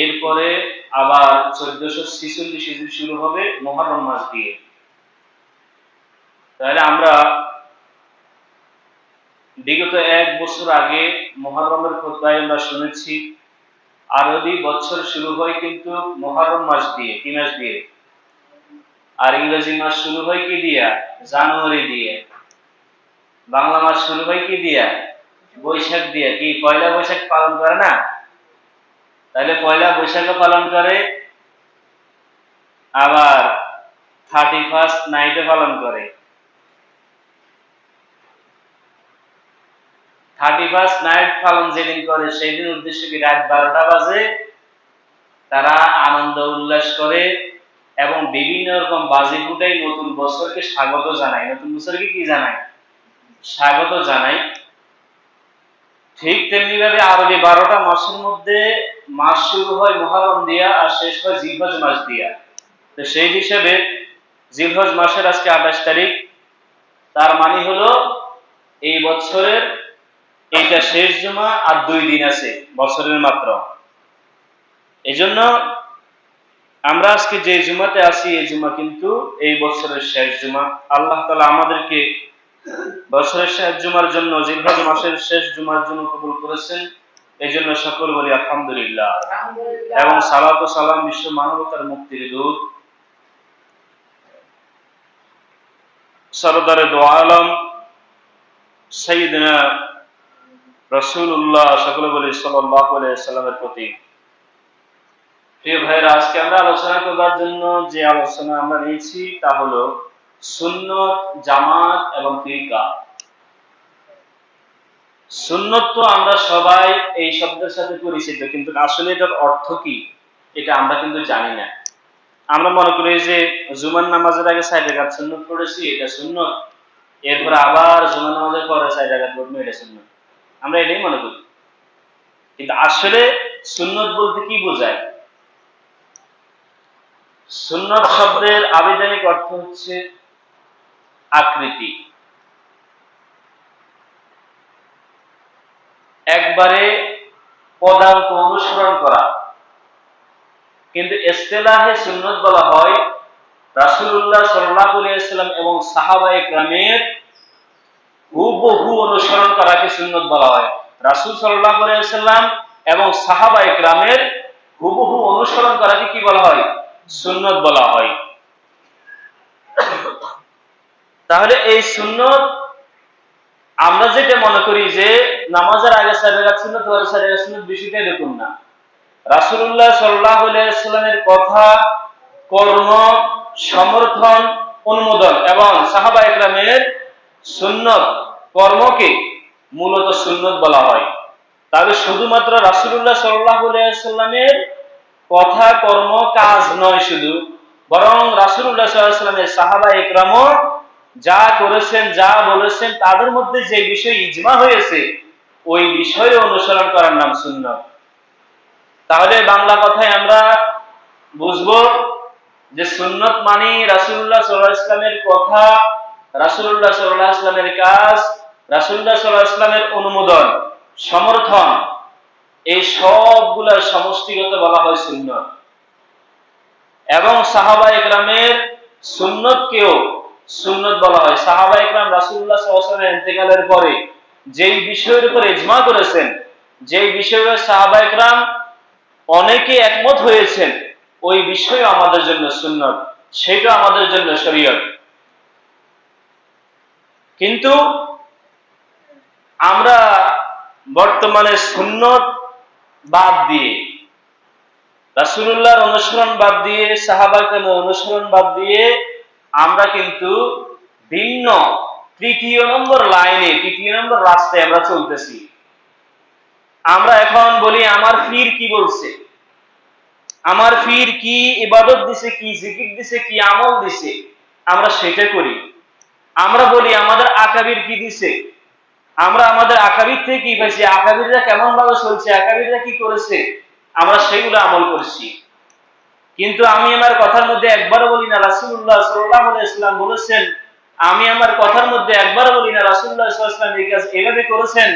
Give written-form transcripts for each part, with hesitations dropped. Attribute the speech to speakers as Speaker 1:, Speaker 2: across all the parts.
Speaker 1: এরপরে আবার 1446 হিজরি শুরু হবে মুহররম মাস দিয়ে। তাহলে আমরা বিগত 1 বছর আগে মুহররমের খুতবায় আমরা শুনেছি আরবি বছর শুরু হয় কিন্তু মুহররম মাস দিয়ে, কি মাস দিয়ে? আর ইংরেজি মাস শুরু হয় কি দিয়া? জানুয়ারি দিয়ে। বাংলা মাস শুরু হয় কি দিয়া? বৈশাখ দিয়ে। কি পয়লা বৈশাখ পালন করে না? তাহলে পয়লা বৈশাখও পালন করে, আবার 31st নাইটে পালন করে। 31st নাইট পালন যেদিন করে সেই দিন উদ্দেশ্য কি রাত 12টা বাজে তারা আনন্দ উল্লাস করে এবং বিভিন্ন রকম বাজি ফুটাই নতুন বছরকে স্বাগত জানায়। নতুন বছরকে কি জানায়? স্বাগত জানায়। ঠিক তেমনি ভাবে আরবি 12টা মাসের মধ্যে মাস শুরু হয় মুহররম দিয়া আর শেষ হয় জিলহজ মাস দিয়া। তো সেই হিসেবে জিলহজ মাসের আজকে 28 তারিখ, তার মানে হলো এই বছরের এইটা শেষ জুমা আর 2 দিন আছে বছরের মাত্র। এজন্য আমরা আজকে যে জুমাতে আছি এই জুমা কিন্তু এই বছরের শেষ জুমা। আল্লাহ তাআলা আমাদেরকে বছরের শেষ জুমার জন্য, জিলহজ মাসের শেষ জুমার জন্য কবুল করেছেন। এই জন্য সকল বলি আলহামদুলিল্লাহ। এবং সালাত ও সালাম বিশ্ব মানবতার মুক্তির দূত সরদারে দো আলম সাইয়্যিদনা রাসূলুল্লাহ সকলে বলি সাল্লাল্লাহু আলাইহি ওয়াসাল্লামের প্রতি। প্রিয় ভাইরা, আজকে আমরা আলোচনা করার জন্য যে আলোচনা আমরা নিয়েছি তা হলো সুন্নত, জামাত এবং ফিরকা। সুন্নত তো আমরা সবাই এই শব্দের সাথে পরিচিত, কিন্তু আসলে এটার অর্থ কি এটা আমরা কিন্তু জানি না। আমরা মনে করি যে জুমার নামাজের আগে 4 রাকাত সুন্নত পড়েছি, এটা সুন্নত, এরপর আবার জুমার নামাজের পরে 4 রাকাত পড়বো, এটা সুন্নত। আমরা এটাই মনে করি, কিন্তু আসলে সুন্নত বলতে কি বোঝায়? সুন্নত শব্দের আবিধানিক অর্থ হচ্ছে আকৃতি, একবারে পদাঙ্ক অনুসরণ করা। কিন্তু ইসতিলাহে সুন্নত বলা হয় রাসূলুল্লাহ সাল্লাল্লাহু আলাইহি ওয়াসাল্লাম এবং সাহাবায়ে কেরামের হুবহু অনুসরণ করাকে সুন্নত বলা হয়। রাসূল সাল্লাল্লাহু আলাইহি ওয়াসাল্লাম এবং সাহাবায়ে কেরামের হুবহু অনুসরণ করাকে কি বলা হয়? সুন্নত বলা হয়। তাহলে এই সুন্নত আমরা যেটা মনে করি যে নামাজের আগে 4 রাকাত সুন্নত, পরে 4 রাকাত সুন্নত, বিষয়টা এরকম না। রাসূলুল্লাহ সাল্লাল্লাহু আলাইহি ওয়াসাল্লামের কথা, কর্ম, সমর্থন, অনুমোদন এবং সাহাবায়ে কেরামের সুন্নত কর্মকে মূলত সুন্নত বলা হয়। তাহলে শুধুমাত্র রাসূলুল্লাহ সাল্লাল্লাহু আলাইহি ওয়াসাল্লামের কথা, কর্ম, কাজ নয় শুধু, বরং রাসূলুল্লাহ সাল্লাল্লাহু আলাইহি ওয়াসাল্লামের সাহাবায়ে কেরামও যা করেছেন, যা বলেছেন, তাদের মধ্যে যে বিষয় ইজমা হয়েছে ওই বিষয়ে অনুসরণ করার নাম সুন্নাত। তাহলে বাংলা কথায় আমরা বুঝবো যে সুন্নাত মানে রাসূলুল্লাহ সাল্লাল্লাহু আলাইহি ওয়াসাল্লামের কথা, রাসূলুল্লাহ সাল্লাল্লাহু আলাইহি ওয়াসাল্লামের কাজ, রাসূলুল্লাহ সাল্লাল্লাহু আলাইহি ওয়াসাল্লামের অনুমোদন, সমর্থন, এই সবগুলোর সমষ্টিগত বলা হয় সুন্নাত। এবং সাহাবায়ে কেরামের সুন্নতকেও সুন্নত বলা হয়। সাহাবায়ে কেরাম রাসূলুল্লাহ সাল্লাল্লাহু আলাইহি ওয়াসাল্লামের ইন্তেকালের পরে যেই বিষয়ের উপর ইজমা করেছেন, যেই বিষয়ে সাহাবায়ে কেরাম অনেকে একমত হয়েছেন, ওই বিষয় আমাদের জন্য সুন্নত, সেটা আমাদের জন্য শরীয়ত। কিন্তু আমরা বর্তমানে সুন্নত বাদ দিয়ে, রাসূলুল্লাহর অনুসরণ বাদ দিয়ে, সাহাবায়ে কেরামের অনুসরণ বাদ দিয়ে আমরা কিন্তু ভিন্ন তৃতীয় নম্বর লাইনে, তৃতীয় নম্বর রাস্তায় আমরা চলতেছি। আমরা এখন বলি আমার পীর কি বলছে, আমার পীর কি ইবাদত দিছে, কি জিকির দিছে, কি আমল দিছে, আমরা সেটা করি। আমরা বলি আমাদের আকাবির কি দিছে, আমরা আমাদের আকাবির থেকে কি পাইছি, আকাবিররা কেমন ভাবে চলছে, আকাবিররা কি করেছে, আমরা সেগুলো আমল করছি। কিন্তু আমি আমার কথার মধ্যে একবারও বলি না রাসূলুল্লাহ সাল্লাল্লাহু আলাইহি ওয়াসাল্লাম বলেছেন, আমি আমার কথার মধ্যে একবারও বলি না রাসূলুল্লাহ সাল্লাল্লাহু আলাইহি ওয়াসাল্লাম এই কাজ এভাবে করেছেন,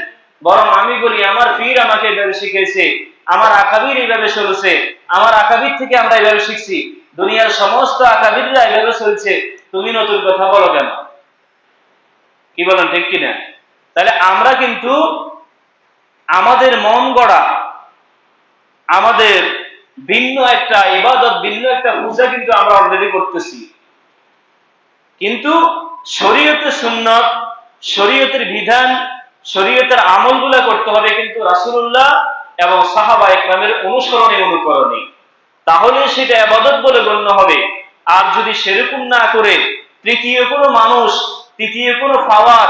Speaker 1: বরং আমি বলি আমার পীর আমাকে এভাবে শিখিয়েছে, আমার আকাবির এইভাবে চলছে, আমার আকাবির থেকে আমরা এইভাবে শিখছি, দুনিয়ার সমস্ত আকাবিররা এইভাবে চলছে, তুমি নতুন কথা বলো কেন? কি বলেন, ঠিক কিনা? তাহলে আমরা কিন্তু আমাদের মন গড়া, আমাদের ভিন্ন একটা ইবাদত, ভিন্ন একটা পূজা কিন্তু আমরা অলরেডি করতেছি। কিন্তু শরীয়তের সুন্নাত, শরীয়তের বিধান, শরীয়তের আমলগুলো করতে হবে কিন্তু রাসূলুল্লাহ এবং সাহাবা ইকরামের অনুসরণে অনুকরণে, তাহলে সেটা ইবাদত বলে গণ্য হবে। আর যদি সেরকম না করে তৃতীয় কোনো মানুষ, তৃতীয় কোনো পাওয়ার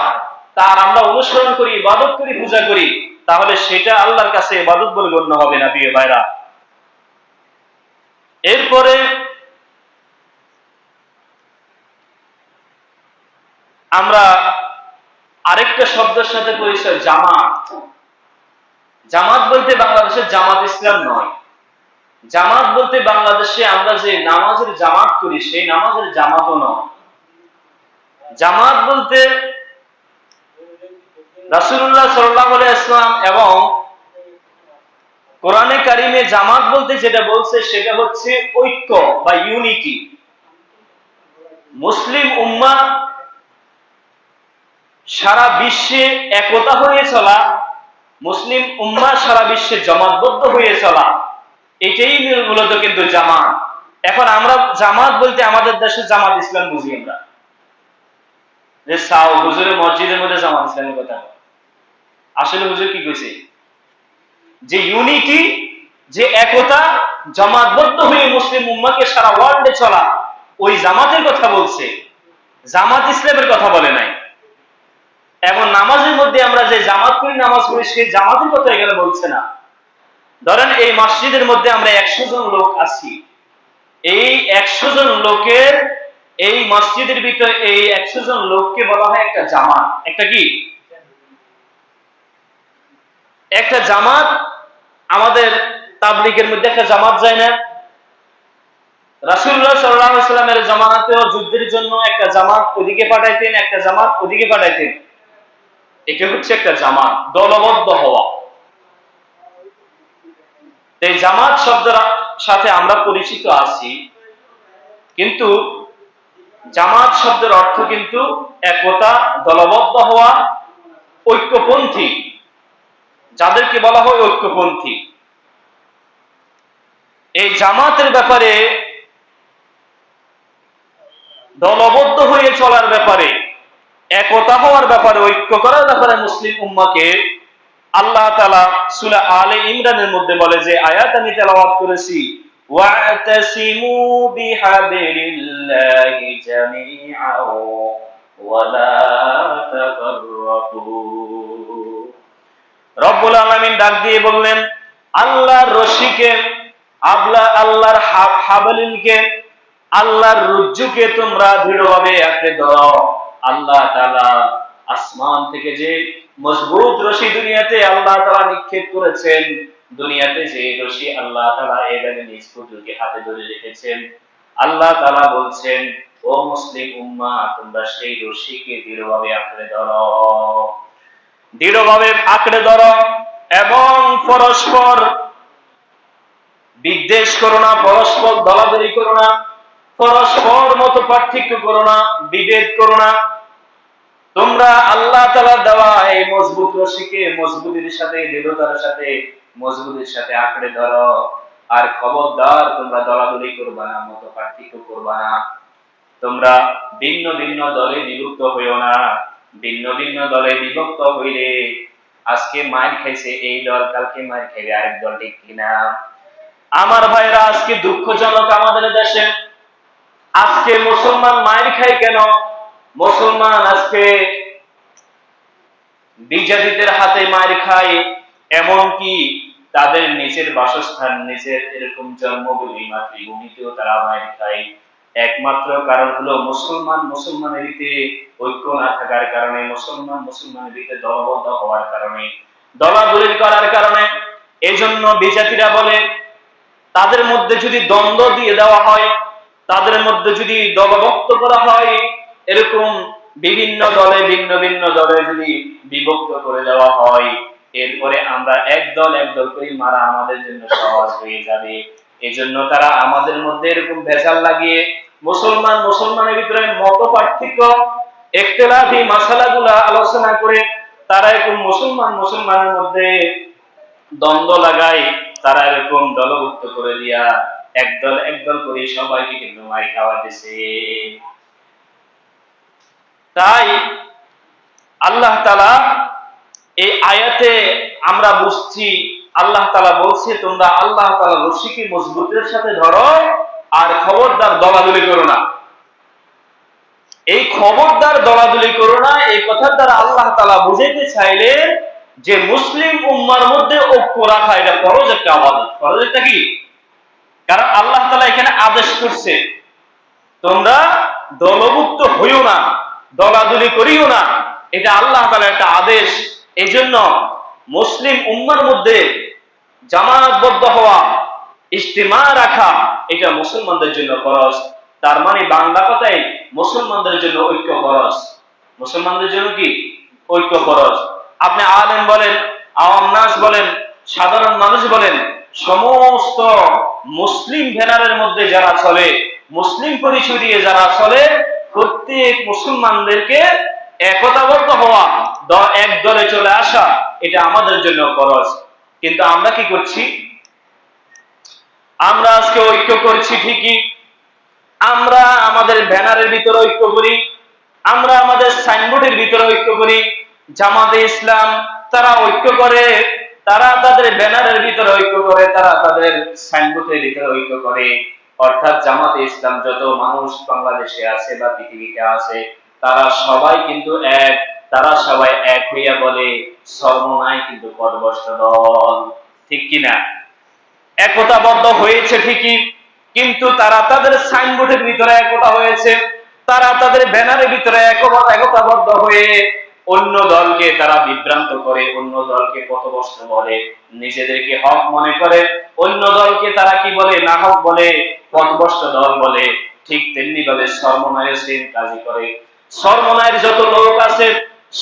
Speaker 1: তার আমরা অনুসরণ করি, ইবাদত করি, পূজা করি, তাহলে সেটা আল্লাহর কাছে ইবাদত বলে গণ্য হবে না, প্রিয় ভাইরা। এরপরে আমরা আরেকটা শব্দের সাথে পরিচয়, জামাত। জামাত বলতে বাংলাদেশের জামাত ইসলাম নয়, জামাত বলতে বাংলাদেশে আমরা যে নামাজের জামাত করি সেই নামাজের জামাতও নয়। জামাত বলতে রাসূলুল্লাহ সাল্লাল্লাহু আলাইহি ওয়াসাল্লাম এবং কোরআনে কারিমে জামাত বলতে যেটা বলছে সেটা হচ্ছে ঐক্য বা ইউনিটি। মুসলিম উম্মাহ সারা বিশ্বে একতা হয়ে চলা, মুসলিম উম্মাহ সারা বিশ্বে জমাতবদ্ধ হয়ে চলা, এটাই মূলত কিন্তু জামাত। এখন আমরা জামাত বলতে আমাদের দেশে জামাত ইসলাম বুঝি আমরা, যে সাও হুজুরের মসজিদের মধ্যে জামাত ইসলামের কথা। আসলে হুজুর কি কইছে? যে ইউনিটি, যে একতা, জামাতবদ্ধ হয়ে মুসলিম উম্মাহকে সারা ওয়ার্ল্ডে চলা, ওই জামাতের কথা বলছে, জামাত ইসলামের কথা বলে নাই। এবং নামাজের মধ্যে আমরা যে জামাত করি, নামাজ পড়ি, সেই জামাতের কথা এখানে বলছে না। ধরেন এই মসজিদের মধ্যে আমরা 100 জন লোক আছি, এই 100 জন লোকের, এই মসজিদের ভিতরে এই 100 জন লোককে বলা হয় একটা জামাত। একটা কি? একটা জামাত। আমাদের তাবলীগের মধ্যে একটা জামাত যায় না? রাসূলুল্লাহ সাল্লাল্লাহু আলাইহি ওয়াসাল্লামের জামানাতেও যুদ্ধের জন্য একটা জামাত ওদিকে পাঠাইতেন, একটা জামাত ওদিকে পাঠাইতেন। এটা হচ্ছে একটা জামাত, দলবদ্ধ হওয়া। এই জামাত শব্দের সাথে আমরা পরিচিত আছি, কিন্তু জামাত শব্দের অর্থ কিন্তু একতা, দলবদ্ধ হওয়া, ঐক্যপন্থী, যাদেরকে বলা হয় ঐক্যপন্থী। এই জামাতের ব্যাপারে, দলবদ্ধ হয়ে চলার ব্যাপারে, একতা হওয়ার ব্যাপারে, ঐক্য করার ব্যাপারে মুসলিম উম্মাহকে আল্লাহ তাআলা সূরা আলে ইমরানের মধ্যে বলে, যে আয়াত আমি তেলাওয়াত করেছি, ওয়াতাসিমু বিহাবিলিল্লাহি জামিআন ওয়া লা তাফাররাকু। রব্বুল আলামিন ডাক দিয়ে বললেন, আল্লাহর রশিকে, আল্লাহর হাবলিলকে, আল্লাহর রজ্জুকে তোমরা দৃঢ়ভাবে আঁকড়ে ধরো। আল্লাহ তাআলা আসমান থেকে যে মজবুত রশি দুনিয়াতে আল্লাহ তাআলা নিক্ষেপ করেছেন, দুনিয়াতে যে রশি আল্লাহ তাআলা এভাবে নিজ পুতুলকে হাতে ধরে রেখেছেন, আল্লাহ তাআলা বলছেন, ও মুসলিম উম্মাহ, তোমরা সেই রশিকে দৃঢ়ভাবে আঁকড়ে ধরো, দৃঢ়ভাবে আঁকড়ে ধরো, এবং পরস্পর বিদ্বেষ করো না, পরস্পর দলাদলি করো না, পরস্পর মত পার্থক্য করো না, বিভেদ করো না। তোমরা আল্লাহ তাআলার দেওয়া এই মজবুত রশিকে মজবুতির সাথে, দৃঢ়তার সাথে, মজবুতির সাথে আঁকড়ে ধরো। আর খবরদার তোমরা দলাদলি করবা না, মত পার্থক্য করবা না। তোমরা ভিন্ন ভিন্ন দলে বিভক্ত হইও না। ভিন্ন ভিন্ন দলে বিভক্ত হইলে আজকে মাইর খাইছে এই দল, কালকে মাইর খাইবে আরেক দল, ঠিক কিনা? আমার ভাইরা, আজকে দুঃখজনক আমাদের দেশে আজকে মুসলমান মাইর খায় কেন? মুসলমান আজকে বিজাতিদের হাতে মাইর খায়, এমনকি তাদের নিজের বাসস্থান, নিজের এরকম জন্মভূমি, মাতৃভূমিতেও তারা মাইর খায়। একমাত্র কারণ হলো মুসলমানের ভিতরে ঐক্য না থাকার কারণে, মুসলমানের ভিতরে দলবদ্ধ হওয়ার কারণে, দলাদলি করার কারণে। এজন্য বিজাতিরা বলে, তাদের মধ্যে যদি দ্বন্দ্ব দিয়ে দেওয়া হয়, তাদের মধ্যে যদি দলভুক্ত করা হয়, এরকম বিভিন্ন দলে, ভিন্ন ভিন্ন দলে যদি বিভক্ত করে দেওয়া হয়, এরপরে আমরা একদল একদল করে মারা আমাদের জন্য সহজ হয়ে যাবে। এজন্য তারা আমাদের মধ্যে এরকম ভেজাল লাগিয়ে মুসলমানের ভিতরে মত পার্থক্য, ইখতিলাফি মাসালাগুলা আলোচনা করে তারা এরকম মুসলমানের মধ্যে দ্বন্দ্ব লাগায়, তারা এরকম দলভুক্ত করে দিয়া একদল একদল করে সবাইকে কিন্তু মাই খাওয়া দিছে। তাই আল্লাহ তাআলা এই আয়াতে আমরা বুঝছি, আল্লাহ তাআলা বলছে তোমরা আল্লাহ তাআলার রশিকে মজবুতের সাথে ধরো আর খবরদার দলাদলি করো না। এই খবরদার দলাদলি করো না, এই কথার দ্বারা আল্লাহ তাআলা বুঝাইতে চাইলেন যে মুসলিম উম্মার মধ্যে ঐক্য রাখা এটা ফরজ একটা ইবাদত। ফরজ একটা কি? কারণ আল্লাহ তাআলা এখানে আদেশ করছে তোমরা দলভুক্ত হইও না, দলাদলি করিও না, এটা আল্লাহ তাআলার একটা আদেশ। এজন্য মুসলিম উম্মার মধ্যে জামাতবদ্ধ হওয়া, ইজতিমা রাখা এটা মুসলমানদের জন্য ফরজ। তার মানে বাংলা কথায় মুসলমানদের জন্য ঐক্য ফরজ। মুসলমানদের জন্য কি? ঐক্য ফরজ। আপনি আলেম বলেন, আওয়াম নাস বলেন, সাধারণ মানুষ বলেন, সমস্ত মুসলিম ব্যানারের মধ্যে যারা চলে, মুসলিম পরিচয় দিয়ে যারা চলে, প্রত্যেক মুসলমানদেরকে একতাবদ্ধ হওয়া, এক দলে চলে আসা এটা আমাদের জন্য ফরজ। কিন্তু আমরা কি করছি? আমরা আজকে ঐক্য করছি ঠিকই, আমরা আমাদের ব্যানারের ভিতরে ঐক্য করি, আমরা আমাদের সাইনবোর্ডের ভিতরে ঐক্য করি। জামাতে ইসলাম তারা ঐক্য করে, তারা তাদের ব্যানারের ভিতরে ঐক্য করে, তারা তাদের সাইনবোর্ডের ভিতরে ঐক্য করে। অর্থাৎ জামাতে ইসলাম যত মানুষ বাংলাদেশে আছে বা পৃথিবীতে আছে তারা সবাই কিন্তু এক, তারা সবাই এক হইয়া বলে সর্বনাই কিন্তু পদভ্রষ্ট দল। ঠিক কিনা? একতাবদ্ধ হয়েছে ঠিকই, কিন্তু তারা তাদের সাইনবোর্ডের ভিতরে একতা হয়েছে, তারা তাদের ব্যানারের ভিতরে একতাবদ্ধ হয়ে অন্য দলকে তারা বিভ্রান্ত করে, অন্য দলকে পথভ্রষ্ট বলে, নিজেদেরকে হক মনে করে, অন্য দলকে তারা কি বলে? না হক বলে, পথভ্রষ্ট দল বলে। ঠিক তেমনি ভাবে সর্বনয়ের সেম কাজই করে। সর্বনয়ের যত লোক আছে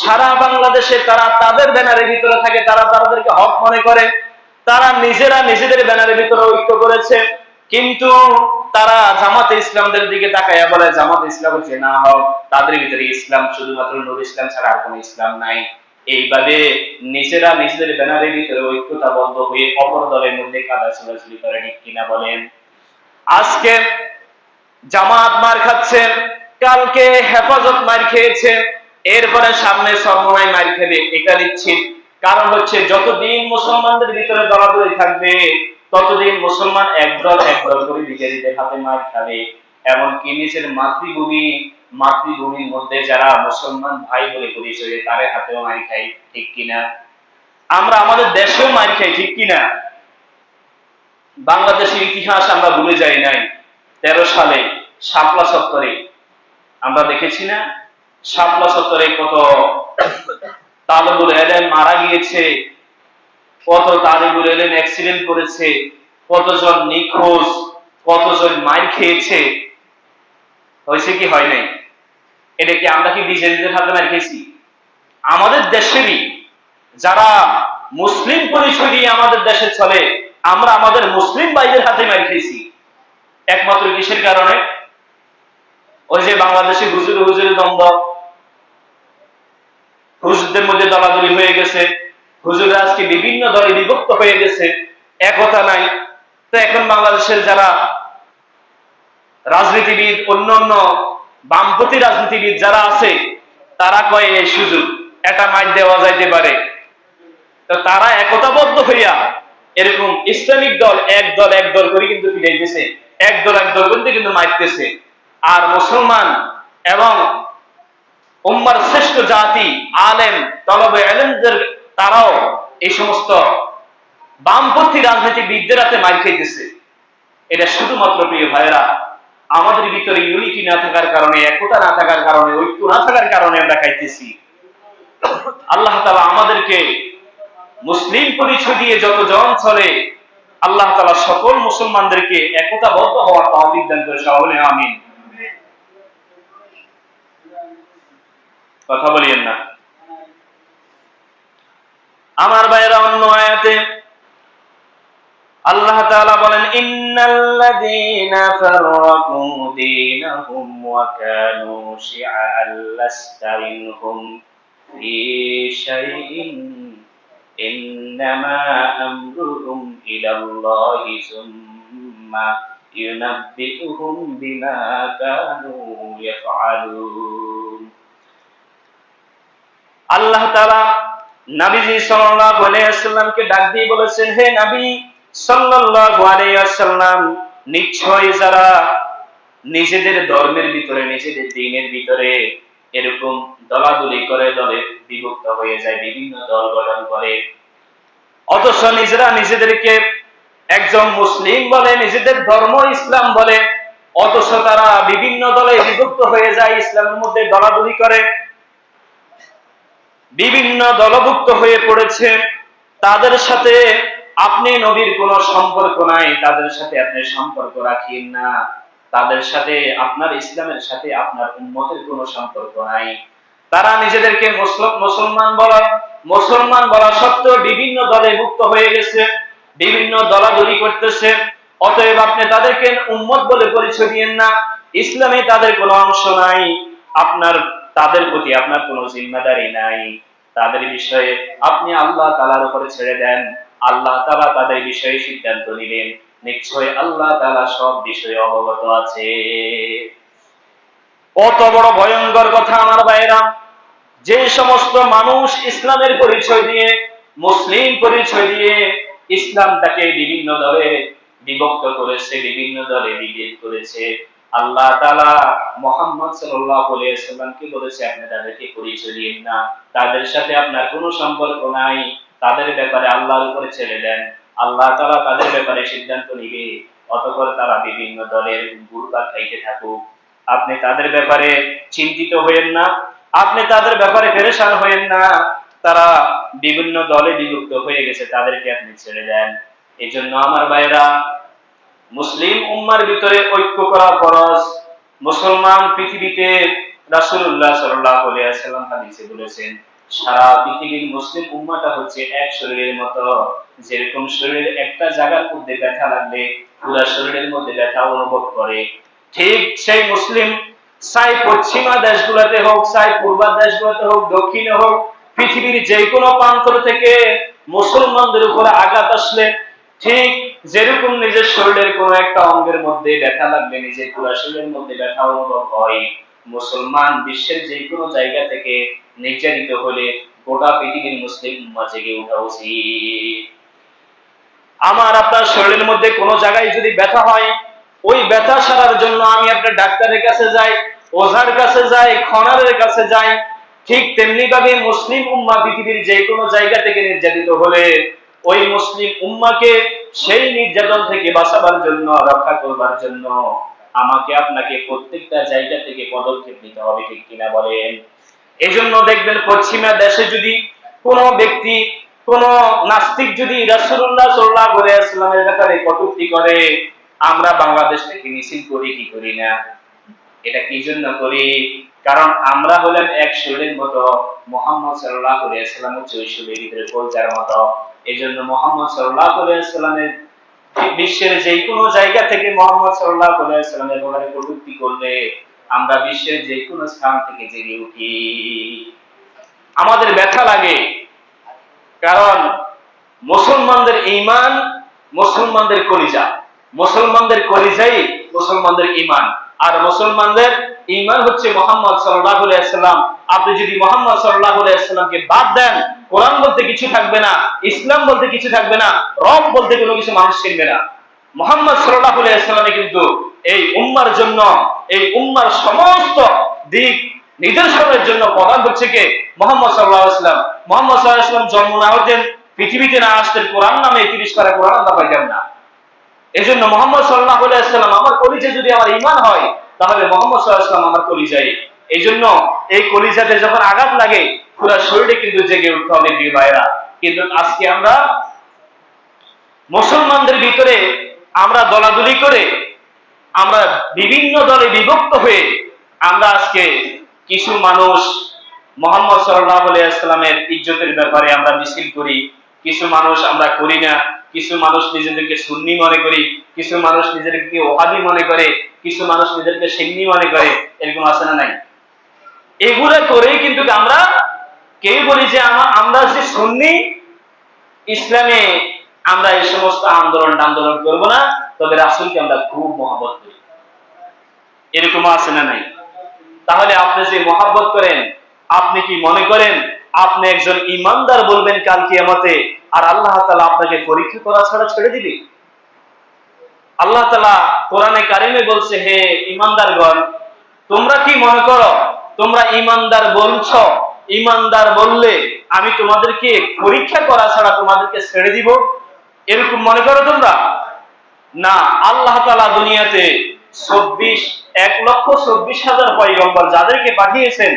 Speaker 1: সারা বাংলাদেশে তারা তাদের ব্যানারের ভিতরে থাকে, তারা তাদেরকে হক মনে করে, তারা নিজেরা নিজেদের ব্যানারের ভিতরে ঐক্য করেছে, কিন্তু তারা জামাতে ইসলামদের দিকে তাকাইয়া বলে জামাতে ইসলাম হচ্ছে না হোক, তাদের ভিতরে ইসলাম শুধুমাত্র নূর ইসলাম ছাড়া আর কোনো ইসলাম নাই। এইভাবে নিজেরা নিজেদের ব্যানারের ভিতরে ঐক্যতাবদ্ধ হয়ে অপর দলের মধ্যে কাদা ছোড়াছুড়ি করে। ঠিক কিনা বলেন? আজকে জামাত মার খাচ্ছে, কালকে হেফাজত মার খেয়েছে, এরপরে সামনে সর্বময় মার খেবে, এটা নিশ্চিত। কারণ হচ্ছে যতদিন মুসলমানদের ভিতরে দলাদলি থাকবে ততদিন মুসলমান একদল একদল করে বিজয়ীদের হাতে মার খাবে। এমনকি নিজের মাতৃভূমির মধ্যে যারা মুসলমান ভাই বলে পরিচয় তাদের হাতেও মার খাই। ঠিক কিনা? আমরা আমাদের দেশেও মার খাই। ঠিক কিনা? বাংলাদেশের ইতিহাস আমরা ভুলে যাই নাই। 13 সালে শাপলা চত্বরে আমরা দেখেছি না, শাপলা চত্বরে কত তালেবুল এলেম মারা গিয়েছে, কত তালেবুল এলেম অ্যাক্সিডেন্ট করেছে, কতজন নিখোঁজ, কতজন মার খেয়েছে। হয়েছে কি হয় নাই? এটা কি আমরা কি বিজেপিদের হাতে মার খেয়েছি? আমাদের দেশেরই যারা মুসলিম পরিচয় দিয়ে আমাদের দেশে চলে, আমরা আমাদের মুসলিম ভাইদের হাতে মার খেয়েছি। একমাত্র কিসের কারণে? ওই যে বাংলাদেশে হুজুরের দ্বন্দ্ব, হুজুরদের মধ্যে দলাদলি হয়ে গেছে, হুজুররা আজকে বিভিন্ন দলে বিভক্ত হয়ে গেছে, একতা নাই। তো এখন বাংলাদেশের যারা রাজনীতিবিদ, অন্যান্য বামপন্থী রাজনীতিবিদ যারা আছে তারা কয় এই সুযোগ এটা মাইর দেওয়া যাইতে পারে। তো তারা একতাবদ্ধ হইয়া এরকম ইসলামিক দল এক দল করে কিন্তু ফিরাইতেছে, এক দল করে কিন্তু মারতেছে। আর মুসলমান এবং উম্মার শ্রেষ্ঠ জাতি আলেম তলবে এলেমদের তারাও এই সমস্ত বামপন্থী রাজনীতিবিদদের হাতে মার খাইতেছে। এটা শুধুমাত্র প্রিয় ভাইয়েরা আমাদের ভিতরে ইউনিটি না থাকার কারণে, একতা না থাকার কারণে, ঐক্য না থাকার কারণে আমরা খাইতেছি। আল্লাহ তাআলা আমাদেরকে মুসলিম পরিচয় দিয়ে যতজন চলে আল্লাহ তাআলা সকল মুসলমানদেরকে একতাবদ্ধ হওয়ার তৌফিক দান করে। সকলে আমিন। কথা বলিয়েন না। আমার ভাইয়েরা, অন্য আয়াতে আল্লাহ তাআলা বলেন, ইন্নাল্লাযীনা ফাররাকু দীনাহুম ওয়া কানু শি'আন লাস্তা মিনহুম ফি শাইইন ইন্নামা আমরুহুম ইলাল্লাহি সুম্মা ইউনাব্বিউহুম বিমা কানু ইয়াফআলুন। আল্লাহ তাআলা নবীজি সাল্লাল্লাহু আলাইহি ওয়াসাল্লামকে ডাক দিয়ে বলেছেন, হে নবী সাল্লাল্লাহু আলাইহি ওয়াসাল্লাম, নিশ্চয়ই যারা নিজেদের ধর্মের ভিতরে, নিজেদের দ্বীনের ভিতরে এরকম দলাদলি করে, দলে বিভক্ত হয়ে যায়, বিভিন্ন দল গঠন করে, অথচ নিজেরা নিজেদেরকে একজন মুসলিম বলে, নিজেদের ধর্ম ইসলাম বলে, অথচ তারা বিভিন্ন দলে বিভক্ত হয়ে যায়, ইসলামের মধ্যে দলাদলি করে, বিভিন্ন দলভুক্ত হয়ে পড়েছে, তাদের সাথে আপনি নবীর কোনো সম্পর্ক নাই, তাদের সাথে আপনি সম্পর্ক রাখেন না, তাদের সাথে আপনার ইসলামের সাথে আপনার উম্মতের কোনো সম্পর্ক নাই। তারা নিজেদেরকে মুসলমান বলা সত্ত্বেও বিভিন্ন দলে মুক্ত হয়ে গেছে, বিভিন্ন দলাদলি করতেছে। অতএব আপনি তাদেরকে উম্মত বলে পরিচয় দিয়েন না, ইসলামে তাদের কোনো অংশ নাই, আপনার তাদের প্রতি আপনার কোনো জিম্মাদারি নাই, তাদের বিষয়ে আপনি আল্লাহ তাআলার উপরে ছেড়ে দেন, আল্লাহ তাআলা তাদের বিষয়ে সিদ্ধান্ত নিলেন, নিশ্চয় আল্লাহ তাআলা সব বিষয়ে অবগত আছে। কত বড় ভয়ঙ্কর কথা আমার ভাইয়েরা, যে সমস্ত মানুষ ইসলামের পরিচয় দিয়ে, মুসলিম পরিচয় দিয়ে ইসলামটাকে বিভিন্ন দলে বিভক্ত করেছে, বিভিন্ন দলে বিভেদ করেছে, আল্লাহ তাআলা মুহাম্মদ সাল্লাল্লাহু আলাইহি ওয়াসাল্লামকে বলেছে আপনি তাদেরকে পরিচয় দিন না, তাদের সাথে আপনার কোনো সম্পর্ক নাই, তাদের ব্যাপারে আল্লাহর উপরে ছেড়ে দেন, আল্লাহ তাআলা তাদের ব্যাপারে সিদ্ধান্ত নিবে, অতঃপর তারা বিভিন্ন দলের ঘুরপাক খাইতে থাকুক, আপনি তাদের ব্যাপারে চিন্তিত হইেন না, আপনি তাদের ব্যাপারে পেরেশান হইেন না, তারা বিভিন্ন দলে বিভক্ত হয়ে গেছে, তাদেরকে আপনি ছেড়ে দেন। এই জন্য আমার ভাইয়েরা, মুসলিম উম্মার ভিতরে ঐক্য করা ফরজ। মুসলমান পৃথিবীতে রাসূলুল্লাহ সাল্লাল্লাহু আলাইহি ওয়াসাল্লাম হাদিসে বলেছেন, সারা পৃথিবীর মুসলিম উম্মাটা হচ্ছে এক শরীরের মতো, যেরকম শরীরের একটা জায়গার মধ্যে ব্যথা লাগলে পুরো শরীরের মধ্যে ব্যথা অনুভব করে, ঠিক সেই মুসলিম চাই পশ্চিমা দেশগুলোতে হোক, চাই পূর্বা দেশগুলোতে হোক, দক্ষিণে হোক, পৃথিবীর যে কোনো প্রান্তর থেকে মুসলমানদের উপরে আঘাত আসলে ঠিক যেরকম নিজের শরীরের কোন একটা অঙ্গের মধ্যে ব্যথা লাগলে নিজের পুরো শরীরের মধ্যে ব্যথা অনুভব হয়, মুসলমান বিশ্বের যে কোনো জায়গা থেকে নির্যাতিত হলে গোটা পৃথিবীর মুসলিম উম্মাহ জেগে ওঠা উচিত। আমার আপনার শরীরের মধ্যে কোনো জায়গায় যদি ব্যথা হয়, ওই ব্যথা সারার জন্য আমি আপনার ডাক্তারের কাছে যাই, ওঝার কাছে যাই, খনারের কাছে যাই, ঠিক তেমনি ভাবে মুসলিম উম্মাহ পৃথিবীর যে কোনো জায়গা থেকে নির্যাতিত হলে ওই মুসলিম উম্মাহকে সেই নির্যাতন থেকে বাঁচাবার জন্য, রক্ষা করবার জন্য আমাকে আপনাকে প্রত্যেকটা জায়গা থেকে পদক্ষেপ নিতে হবে, ঠিক কিনা বলেন? এজন্য দেখবেন পশ্চিমা দেশে যদি কোনো ব্যক্তি, কোন নাস্তিক যদি রাসূলুল্লাহ সাল্লাল্লাহু আলাইহি ওয়াসাল্লামের ব্যাপারে কটূক্তি করে, আমরা বাংলাদেশ থেকে মিছিল করি কি করি না? এটা কি জন্য করি? কারণ আমরা হলাম এক শরীরের মতো, মুহাম্মদ সাল্লাল্লাহু আলাইহি ওয়াসাল্লাম হচ্ছে ওই শরীরের ভিতরে কলজার মতো। এজন্য মুহাম্মদ সাল্লাল্লাহু আলাইহি ওয়াসাল্লামের বিশ্বের যে কোনো জায়গা থেকে মুহাম্মদ সাল্লাল্লাহু আলাইহি ওয়াসাল্লামের ব্যাপারে কটূক্তি করলে আমরা বিশ্বের যে কোনো স্থান থেকে জেগে উঠি, আমাদের ব্যথা লাগে। কারণ মুসলমানদের ঈমান মুসলমানদের কলিজা, মুসলমানদের কলিজাই মুসলমানদের ঈমান, আর মুসলমানদের ঈমান হচ্ছে মুহাম্মদ সাল্লাল্লাহু আলাইহি ওয়াসাল্লাম। আপনি যদি মুহাম্মদ সাল্লাল্লাহু আলাইহি ওয়াসাল্লামকে বাদ দেন, কোরআন বলতে কিছু থাকবে না, ইসলাম বলতে কিছু থাকবে না, রব বলতে কোনো কিছু মানুষ চিনবে না। মুহাম্মদ সাল্লাল্লাহু আলাইহি ওয়াসাল্লামই কিন্তু এই উম্মার জন্য, এই উম্মার সমস্ত দিক নিদর্শনের জন্য প্রধান হচ্ছে কে? মুহাম্মদ সাল্লাল্লাহু আলাইহি ওয়াসাল্লাম। মুহাম্মদ সাল্লাল্লাহু আলাইহি ওয়াসাল্লাম জন্ম না হতেন, পৃথিবীতে না আসতেন, কোরআন নামে 30 পারা কোরআন আমরা পাইতাম না। এজন্য মুহাম্মদ সাল্লাল্লাহু আলাইহি ওয়াসাল্লাম আমার কলিজায় যদি আমার ঈমান হয়, তাহলে মুহাম্মদ সাল্লাল্লাহু আলাইহি ওয়াসাল্লাম আমার কলিজায়। এইজন্য এই কলিজাতে যখন আঘাত লাগে পুরো শরীরে কিন্তু জেগে উঠতে হবে প্রিয় ভাইরা। কিন্তু আজকে আমরা মুসলমানদের ভিতরে আমরা দলাদলি করে, আমরা বিভিন্ন দলে বিভক্ত হয়ে, আমরা আজকে কিছু মানুষ মুহাম্মদ সাল্লাল্লাহু আলাইহি ওয়াসাল্লামের ইজ্জতের ব্যাপারে আমরা মিছিল করি, কিছু মানুষ আমরা করি না, কিছু মানুষ নিজেদেরকে সুন্নি মনে করি, কিছু মানুষ নিজেদেরকে ওহাবি মনে করে, কিছু মানুষ নিজেদেরকে সুন্নি মনে করে, এরকম আছে না নাই? এগুলা করেই কিন্তু আমরা কেউ বলি যে আমরা যে সুন্নি, ইসলামে আমরা এই সমস্ত আন্দোলন করবো না, তবে রাসূলকে আমরা খুব মহব্বত করি, এরকম আছে না নাই? তাহলে আপনি যে মহব্বত করেন, আপনি কি মনে করেন আপনি একজন ইমানদার বলবেন কাল কিয়ামতে, আর আল্লাহ তাআলা আপনাকে পরীক্ষা করা ছাড়া ছেড়ে দিবে? আল্লাহ তাআলা কোরআনে কারিমে বলছে, হে ইমানদারগণ, তোমরা কি মনে করো তোমরা ইমানদার বলছো, ইমানদার বললে আমি তোমাদেরকে পরীক্ষা করা ছাড়া তোমাদেরকে ছেড়ে দিব? এরকম মনে করো তোমরা? না, আল্লাহ তাআলা দুনিয়াতে 1,24,000 পয়গম্বর যাদেরকে পাঠিয়েছেন,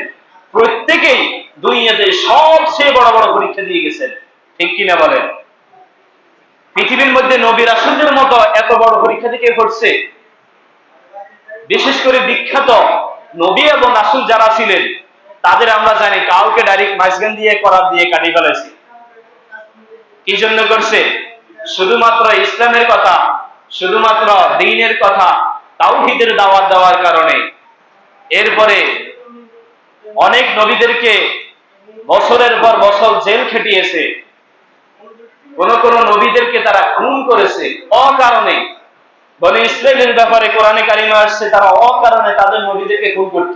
Speaker 1: প্রত্যেকেই দুনিয়াতে সবচেয়ে বড় বড় পরীক্ষা দিয়ে গেছেন, ঠিক কিনা বলেন? পৃথিবীর মধ্যে নবী রাসূলদের মতো এত বড় পরীক্ষা থেকে ঘটছে? বিশেষ করে বিখ্যাত নবী এবং রাসূল যারা ছিলেন, তাদের আমরা জানি কাউকে ডাইরেক্ট মাঝখান দিয়ে করাত দিয়ে কাটিয়ে ফেলেছে। কি জন্য করছে? শুধুমাত্র ইসলামের কথা, শুধুমাত্র দ্বীনের কথা, তাওহীদের দাওয়াত দেওয়ার কারণে। এরপরে অনেক নবীদেরকে বছরের পর বছর জেল খেটিয়েছে, কোন কোন নবীদেরকে তারা খুন করেছে অকারণে। বনি ইসরাইলের ব্যাপারে কোরআনে কারিমে আসছে, তারা অকারণে তাদের নবীদেরকে খুন করত।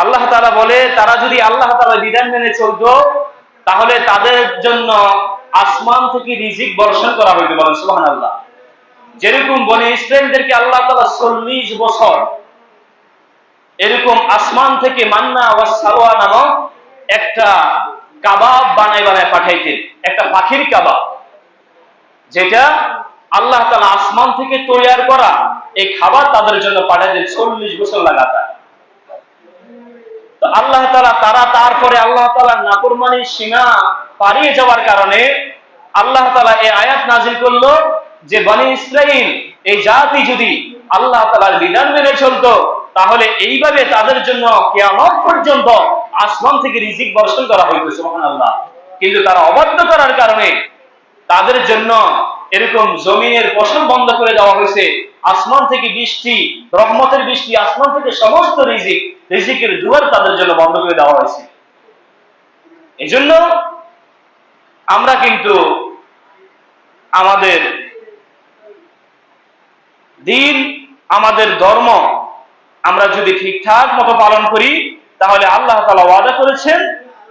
Speaker 1: আল্লাহ তাআলা বলে, তারা যদি আল্লাহ তাআলার বিধান মেনে চলতো, তাহলে তাদের জন্য আসমান থেকে রিজিক বর্ষণ করা হইতো, বলেন সুবহানাল্লাহ। যেরকম বনি ইসরাইলদেরকে আল্লাহ তাআলা 40 বছর এরকম আসমান থেকে মান্না ওয়া সালওয়া নামক একটা কাবাব বানায় পাঠাইতেন, একটা পাখির কাবাব, যেটা আল্লাহ তাআলা আসমান থেকে তৈরি করা এই খাবার তাদের জন্য পাঠাইতেন 40 বছর লাগাতার। তো আল্লাহ তাআলা তারপরে আল্লাহ তাআলার নাফরমানির সীমা পারিয়ে যাওয়ার কারণে আল্লাহ তাআলা এই আয়াত নাযিল করলো যে বনি ইসরাইল এই জাতি যদি আল্লাহ তাআলার বিধান মেনে চলতো, তাহলে এইভাবে তাদের জন্য কিয়ামত পর্যন্ত আসমান থেকে রিজিক বর্ষণ করা হইতো, সুবহানাল্লাহ। কিন্তু তারা অবাধ্য করার কারণে তাদের জন্য এরকম জমিনের ফসল বন্ধ করে দেওয়া হয়েছে, আসমান থেকে বৃষ্টি, রহমতের বৃষ্টি, আসমান থেকে সমস্ত রিজিকের দুয়ার তাদের জন্য বন্ধ করে দেওয়া হয়েছে। এজন্য আমরা কিন্তু আমাদের দ্বীন, আমাদের ধর্ম আমরা যদি ঠিকঠাক মতো পালন করি, তাহলে আল্লাহ তাআলা ওয়াদা করেছেন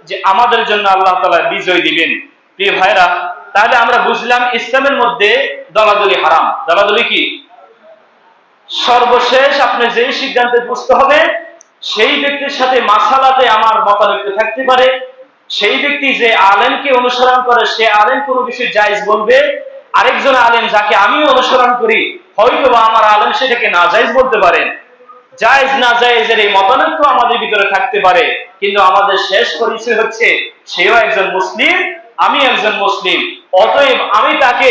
Speaker 1: যে আমাদের জন্য আল্লাহ তাআলা বিজয় দিবেন। প্রিয় ভাইরা, তাহলে আমরা বুঝলাম ইসলামের মধ্যে দলাদলি হারাম। দলাদলি কি? সর্বশেষ আপনি যেই সিদ্ধান্তে বুঝতে হবে, সেই ব্যক্তির সাথে মাসালাতে আমার মতানৈক্য থাকতে পারে, সেই ব্যক্তি যে আলেমকে অনুসরণ করে সে আলেম কোনো বিষয় জায়েজ বলবে, আরেকজন আলেম যাকে আমি অনুসরণ করি হয়তো বা আমার আলেম সেটাকে নাজায়েজ বলতে পারেন। জায়েজ না জায়েজের এই মতানৈক্য আমাদের ভিতরে থাকতে পারে, কিন্তু আমাদের শেষ পরিচয় হচ্ছে সেও একজন মুসলিম, আমি একজন মুসলিম। অতএব আমি তাকে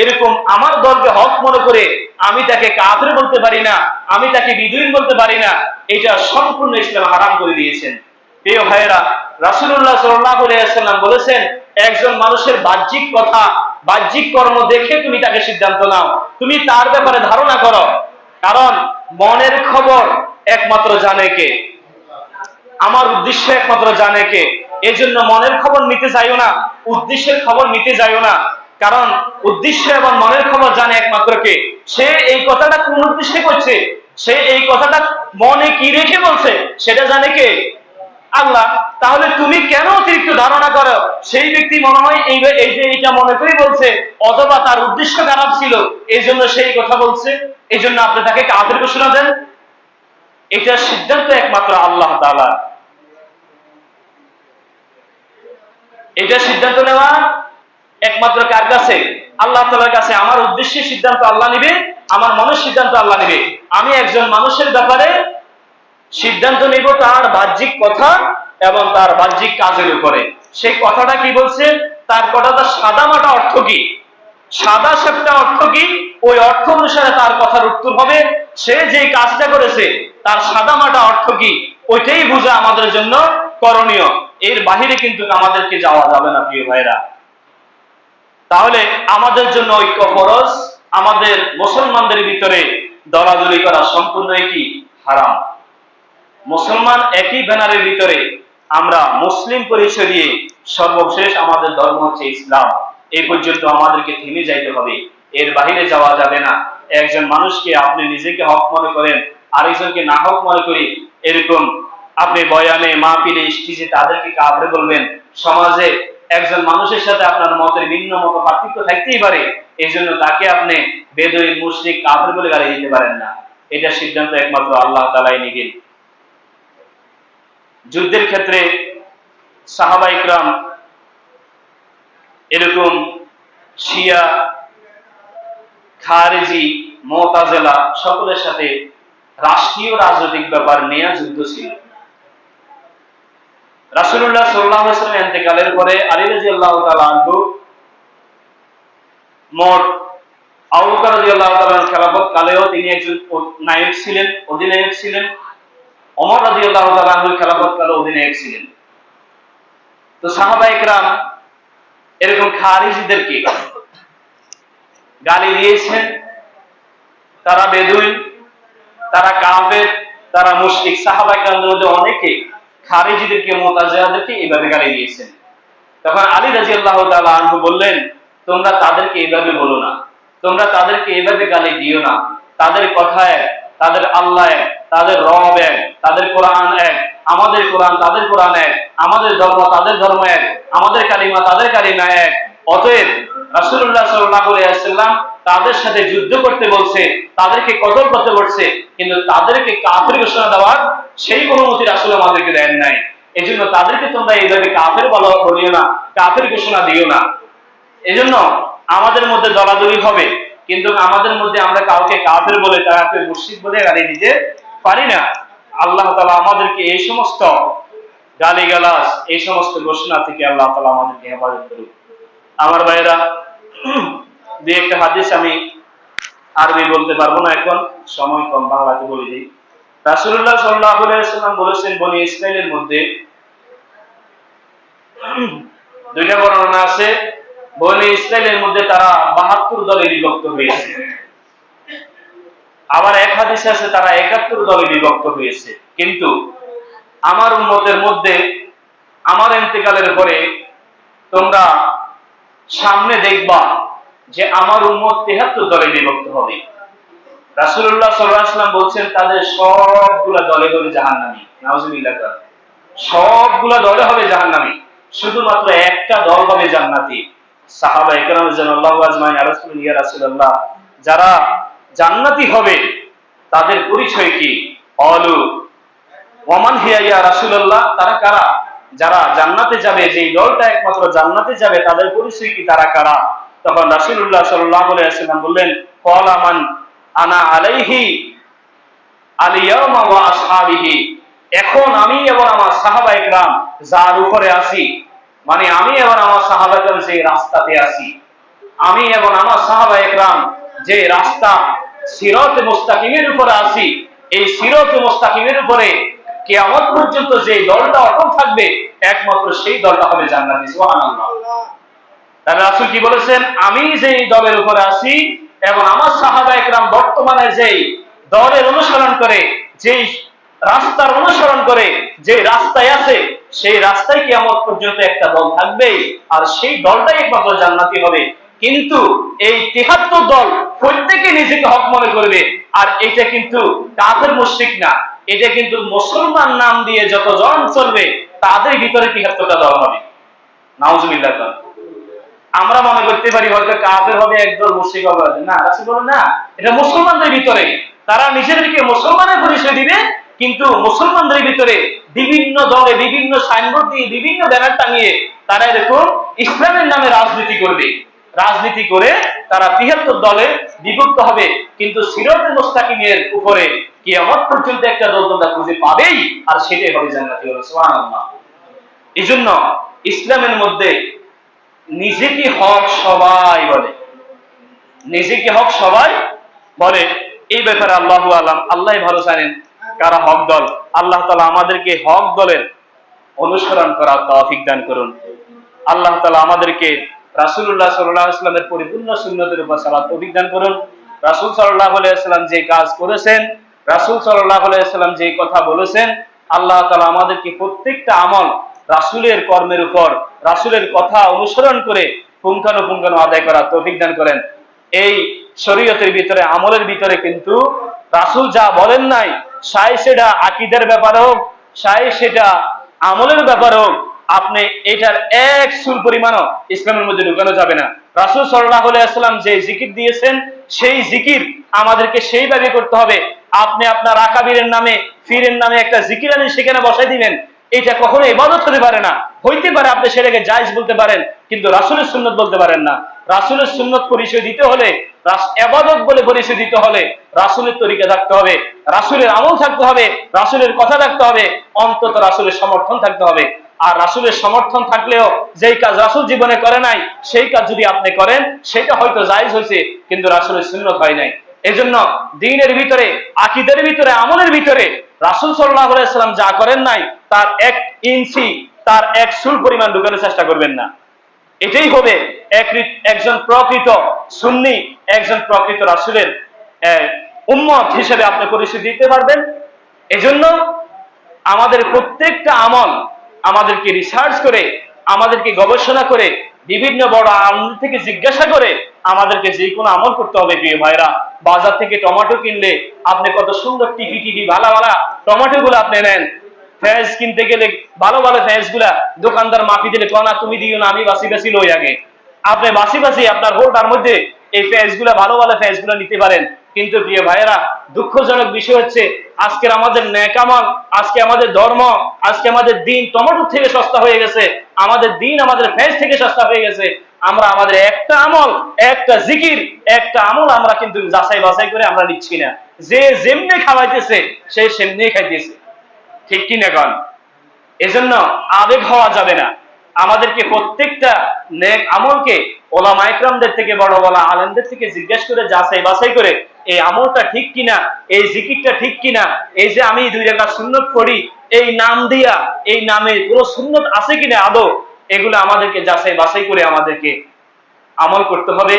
Speaker 1: এরকম আমার দলকে হক মনে করে আমি তাকে কাফের বলতে পারি না, আমি তাকে বিদুইন বলতে পারি না। এটা সম্পূর্ণ ইসলাম হারাম করে দিয়েছেন। প্রিয় ভাইয়েরা, রাসূলুল্লাহ সাল্লাল্লাহু আলাইহি ওয়াসাল্লাম বলেছেন, একজন মানুষের বাহ্যিক কথা, বাহ্যিক কর্ম দেখে তুমি তাকে সিদ্ধান্ত নাও, তুমি তার ব্যাপারে ধারণা করো। কারণ মনের খবর একমাত্র জানে কে? আমার উদ্দেশ্য একমাত্র জানে কে? এজন্য মনের খবর নিতে যাইও না, উদ্দেশ্যের খবর নিতে যাইও না। কারণ উদ্দেশ্য এবং মনের খবর জানে একমাত্র কে? সে এই কথাটা কোন উদ্দেশ্যে করছে, সে এই কথাটা মনে কি রেখে বলছে, সেটা জানে কে? আল্লাহ। তাহলে তুমি কেন অতিরিক্ত ধারণা করো সেই ব্যক্তি মনে হয় এই যে এটা মনে করে বলছে, অথবা তার উদ্দেশ্য খারাপ ছিল এই জন্য সেই কথা বলছে, এই জন্য আপনি তাকে কাফের ঘোষণা দেন? এটার সিদ্ধান্ত একমাত্র আল্লাহ তাআলা। এটা সিদ্ধান্ত নেওয়া একমাত্র কার কাছে? আল্লাহ তাআলার কাছে। আমার উদ্দেশ্যের সিদ্ধান্ত আল্লাহ নেবে, আমার মনের সিদ্ধান্ত আল্লাহ নেবে। আমি একজন মানুষের ব্যাপারে সিদ্ধান্ত নেব তার বাহ্যিক কথা এবং তার বাহ্যিক কাজের উপরে। সেই কথাটা কি বলছে, তার কথাটা সাদামাটা অর্থ কি, সাদা সাপটা অর্থ কি, ওই অর্থ অনুসারে তার কথার উত্তর হবে। সে যে কাজটা করেছে তার সাদামাটা অর্থ কি, ওইটাই বোঝা আমাদের জন্য করণীয়। এর বাহিরে কিন্তু আমাদেরকে যাওয়া যাবে না প্রিয় ভাইরা। তাহলে আমাদের জন্য ঐক্য ফরজ। আমাদের মুসলমানদের ভিতরে দলাদলি করা সম্পূর্ণ কি হারাম। মুসলমান একই ব্যানারের ভিতরে আমরা মুসলিম পরিচয় দিয়ে সর্বশেষ আমাদের ধর্ম হচ্ছে ইসলাম, এই পর্যন্ত আমাদেরকে থেমে যাইতে হবে, এর বাহিরে যাওয়া যাবে না। একজন মানুষকে আপনি নিজেকে হক মনে করেন, আরেকজনকে না হক মনে করি, এরকম আপনি বয়ানে মাহফিলে স্টেজে তাদেরকে কাফের বলবেন। সমাজে একজন মানুষের সাথে আপনার মতের ভিন্ন মত পার্থক্য থাকতেই পারে, এই জন্য তাকে আপনি বেদুইন মুশরিক কাফের বলে গালি দিতে পারেন না। এটা সিদ্ধান্ত একমাত্র আল্লাহ তাআলাই নেবেন। যুদ্ধের ক্ষেত্রে সাহাবা ইকরাম এরকম শিয়া, খারেজি, মুতাজিলা সকলের সাথে রাষ্ট্রীয় রাজনৈতিক ব্যাপার নিয়ে যুদ্ধ ছিল। রাসূলুল্লাহ সাল্লাল্লাহু আলাইহি ওয়াসাল্লাম ইন্তেকালের পরে আলী রাদিয়াল্লাহু তাআলা আনহু মোট আবু বকর রাদিয়াল্লাহু তাআলা খেলাফত কালেও তিনি একজন নায়ক ছিলেন, অধিনায়ক ছিলেন। ওমর রাদিয়াল্লাহু তাআলা আনহু খেলাফত কালে অধিনায়ক ছিলেন। তো সাহাবা ইকরাম এরকম খারিজিদেরকে গালি দিয়েছেন। তারা বেদুইন, তারা কাফের, তারা মুশরিক। সাহাবা ইকরামদের মধ্যে অনেকে খারিজিদেরকে, মুতাজিলাদেরকে এইভাবে গালি দিয়েছেন। তখন আলী রাদিয়াল্লাহু তাআলা আনহু বললেন, তোমরা তাদেরকে এইভাবে বলো না, তোমরা তাদেরকে এইভাবে গালি দিও না। তাদের কথা এক, তাদের আল্লাহ এক, তাদের রব এক, তাদের কোরআন এক, আমাদের কোরআন তাদের কোরআন এক, আমাদের ধর্ম তাদের ধর্ম এক, আমাদের কালিমা তাদের কালিমা এক। অতএব রাসূলুল্লাহ সাল্লাল্লাহু আলাইহি ওয়াসাল্লাম তাদের সাথে যুদ্ধ করতে বলছে, তাদেরকে কতল করতে বলছে, কিন্তু তাদেরকে কাফের ঘোষণা দেওয়ার সেই অনুমতি রাসূল আমাদেরকে দেন নাই। এজন্য তাদেরকে তোমরা এইভাবে কাফের বলিও না, কাফের ঘোষণা দিও না। এজন্য আমাদের মধ্যে দলাদলি হবে, কিন্তু আমাদের মধ্যে আমরা কাউকে কাফের বলে, তাকে মুশরিক বলে গালি দিতে পারি না। আল্লাহ তাআলা আমাদেরকে এই সমস্ত গালিগালাজ, এই সমস্ত ঘোষণা থেকে আল্লাহ তাআলা আমাদেরকে হেফাজত করুন। আমার ভাইরা, দুই একটা হাদিস আমি আরবি বলতে পারবো না, এখন সময় কম, বাংলাতে বলে দিই। রাসূলুল্লাহ সাল্লাল্লাহু আলাইহি ওয়াসাল্লাম বলেছেন, বনি ইসরাইলের মধ্যে দুইটা বর্ণনা আছে। বনি ইসরাইলের মধ্যে তারা ৭২ দলে বিভক্ত হয়েছে। আবার এক হাদিসে আছে তারা ৭১ দলে বিভক্ত হয়েছে। কিন্তু আমার উম্মতের মধ্যে আমার ইন্তেকালের পরে তোমরা সামনে দেখবা যে আমার উম্মত ৭৩ দলে বিভক্ত হবে। রাসূলুল্লাহ সাল্লাল্লাহু আলাইহি ওয়াসাল্লাম বলছেন তাদের সবগুলা দলে হবে জাহান্নামী। নাউজুবিল্লাহ। সবগুলা দলে হবে জাহান্নামী, শুধুমাত্র একটা দল হবে জান্নাতি। সাহাবা ইকরাম রাদিয়াল্লাহু আজমাইন আরাসুল ইয়া রাসূলুল্লাহ, যারা জান্নাতি হবে তাদের পরিচয় কি? অলু ওমান হিয়া ইয়া রাসূলুল্লাহ, তারা কারা? যারা জান্নাতে যাবে, যেই দলটা একমাত্র জান্নাতে যাবে, তাদের পরিচয় কি, তারা কারা? তখন রাসূলুল্লাহ সাল্লাল্লাহু আলাইহি ওয়াসাল্লাম বললেন, ক্বালা মান আনা আলাইহি আল ইয়াওমা ওয়া আসহাবিহি, এখন আমি এবং আমার সাহাবা ইকরাম যার উপরে আছি, মানে আমি এবং আমার সাহাবা ইকরাম যে রাস্তাতে আছি, আমি এবং আমার সাহাবা ইকরাম যে রাস্তা সিরাত মুস্তাকিমের উপরে আছি, এই সিরাত মুস্তাকিমের উপরে কিয়ামত পর্যন্ত যে দলটা অটল থাকবে, একমাত্র সেই দলটা হবে জান্নাতি। সুবহানাল্লাহ। তাহলে রাসূল কি বলেছেন? আমি যেই দলের উপরে আছি এবং আমার সাহাবা ইকরাম বর্তমানে যেই দলের অনুসরণ করে, যেই রাস্তার অনুসরণ করে, যে রাস্তায় আছে, সেই রাস্তায় কিয়ামত পর্যন্ত একটা দল থাকবে, আর সেই দলটাই একমাত্র জান্নাতি হবে। কিন্তু এই ৭৩ দল প্রত্যেকে নিজেকে হক মনে করবে, আর এটা কিন্তু কাফের মুশরিক না, এটা কিন্তু মুসলমান নাম দিয়ে যতজন চলবে তাদের ভিতরে ৭৩টা দল হবে। নাউজুবিল্লাহ। আমরা মনে করতে পারি হয়তো কাফের হবে একদল, মুশরিক হবে না। রাসূল বলেন না, এটা মুসলমানদের ভিতরে, তারা নিজেদেরকে মুসলমানের পরিচয় দিবে, কিন্তু মুসলমানদের ভিতরে বিভিন্ন দলে বিভিন্ন সাইনবোর্ড দিয়ে বিভিন্ন ব্যানার টাঙিয়ে তারা এরকম ইসলামের নামে রাজনীতি করবে। রাজনীতি করে তারা ৭৩ দলে বিভক্ত হবে, কিন্তু সিরাতে মুস্তাকিমের উপরে কিয়ামত পর্যন্ত একটা দল তোমরা খুঁজে পাবেই, আর সেটাই হবে জান্নাতি। সুবহানাল্লাহ। এজন্য ইসলামের মধ্যে নিজেকে হক সবাই বলে, নিজেকে হক সবাই বলে। এই ব্যাপারে আল্লাহু আলাম, আল্লাহ ভালো জানেন। কারা হক দল। আল্লাহ তাআলা আমাদেরকে হক দলের অনুসরণ করার তৌফিক দান করুন। আল্লাহ তাআলা আমাদেরকে রাসূলুল্লাহ সাল্লাল্লাহু আলাইহি ওয়াসাল্লামের পরিপূর্ণ সুন্নতের উপর চলার তৌফিক দান করুন। রাসূল সাল্লাল্লাহু আলাইহি ওয়াসাল্লাম যে কাজ করেছেন, রাসূল সাল্লাল্লাহু আলাইহি ওয়াসাল্লাম যে কথা বলেছেন, আল্লাহ তাআলা আমাদেরকে প্রত্যেকটা আমল রাসূলের কর্মের উপর, রাসূলের কথা অনুসরণ করে পুঙ্খানুপুঙ্খানু আদায় করার তৌফিক দান করেন। এই শরীয়তের ভিতরে, আমলের ভিতরে কিন্তু রাসূল যা বলেন নাই, চাই সেটা আকীদার ব্যাপারে হোক, চাই সেটা আমলের ব্যাপারে হোক, আপনি এটার এক চুল পরিমাণও ইসলামের মধ্যে ঢুকানো যাবে না। রাসূল সাল্লাল্লাহু আলাইহি ওয়াসাল্লাম যে জিকির দিয়েছেন, সেই জিকির আমাদেরকে সেইভাবে করতে হবে। আপনি আপনার আকাবিরের নামে, ফিরের নামে একটা জিকির আনি সেখানে বসাই দিবেন, এটা কখনো ইবাদত হতে পারে না। হইতে পারে আপনি সেটাকে জায়েজ বলতে পারেন, কিন্তু রাসূলের সুন্নাত বলতে পারেন না। রাসূলের সুন্নাত পরিচয় দিতে হলে, ইবাদত বলে পরিচয় দিতে হলে রাসূলের তরিকা থাকতে হবে, রাসূলের আমল থাকতে হবে, রাসূলের কথা থাকতে হবে, অন্তত রাসূলের সমর্থন থাকতে হবে। আর রাসূলের সমর্থন থাকলেও যেই কাজ রাসূল জীবনে করে নাই, সেই কাজ যদি আপনি করেন, সেটা হয়তো জায়েজ হয়েছে, কিন্তু রাসূলের সুন্নাত হয় নাই। এজন্য দ্বীনের ভিতরে, আকীদার ভিতরে, আমলের ভিতরে রাসূল সাল্লাল্লাহু আলাইহি ওয়াসাল্লাম যা করেন নাই, তার এক ইঞ্চি, তার এক চুল পরিমাণ ঢুকানোর চেষ্টা করবেন না। এটাই হবে একজন প্রকৃত সুন্নি, একজন প্রকৃত রাসূলের উম্মত হিসেবে আপনি পরিচয় দিতে পারবেন। এজন্য আমাদের প্রত্যেকটা আমল আমাদেরকে রিসার্চ করে, আমাদেরকে গবেষণা করে, বিভিন্ন বড় আলেম থেকে জিজ্ঞাসা করে আমাদেরকে যে কোনো আমল করতে হবে। প্রিয় ভাইরা, বাজার থেকে টমেটো কিনলে আপনি কত সুন্দর টিভি ভালো ভালো টমেটো গুলো আপনি নেন, ফেজ কিনতে গেলে ভালো ভালো ফেজ গুলা দোকানদার মাপি দিলে কয় না তুমি দিও না, আমি বাসি বাসি লই আগে। আপনি বাসি বাসি আপনার হোল্ডার মধ্যে এই ফেজ গুলা, ভালো ভালো ফেজ গুলা নিতে পারেন। কিন্তু প্রিয় ভাইয়েরা, দুঃখজনক বিষয় হচ্ছে আজকের আমাদের নেক আমল, আজকে আমাদের ধর্ম, আজকে আমাদের দিন টমেটো থেকে সস্তা হয়ে গেছে, আমাদের দিন আমাদের ফেজ থেকে সস্তা হয়ে গেছে। আমরা আমাদের একটা আমল, একটা জিকির, একটা আমল আমরা কিন্তু যাচাই বাছাই করে আমরা নিচ্ছি না। যে যেমনি খাওয়াইতেছে সে সেমনি খাইতেছে, ঠিক কিনা কন? এজন্য আবেগ হওয়া যাবে না। আমাদেরকে প্রত্যেকটা নেক আমলকে ওলামা ইকরামদের থেকে, বড় বড় আলেমদের থেকে জিজ্ঞাসা করে, যাচাই বাছাই করে এই আমলটা ঠিক কিনা, এই জিকিরটা ঠিক কিনা, এই যে আমি 2 রাকাত সুন্নত পড়ি এই নাম দিয়া, এই নামে কোনো সুন্নত আছে কিনা আদৌ, এগুলো আমাদেরকে যাচাই বাছাই করে আমাদেরকে আমল করতে হবে।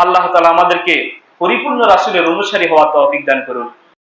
Speaker 1: আল্লাহ তাআলা আমাদেরকে পরিপূর্ণ রাসূলের অনুসারী হওয়ার তৌফিক দান করুন।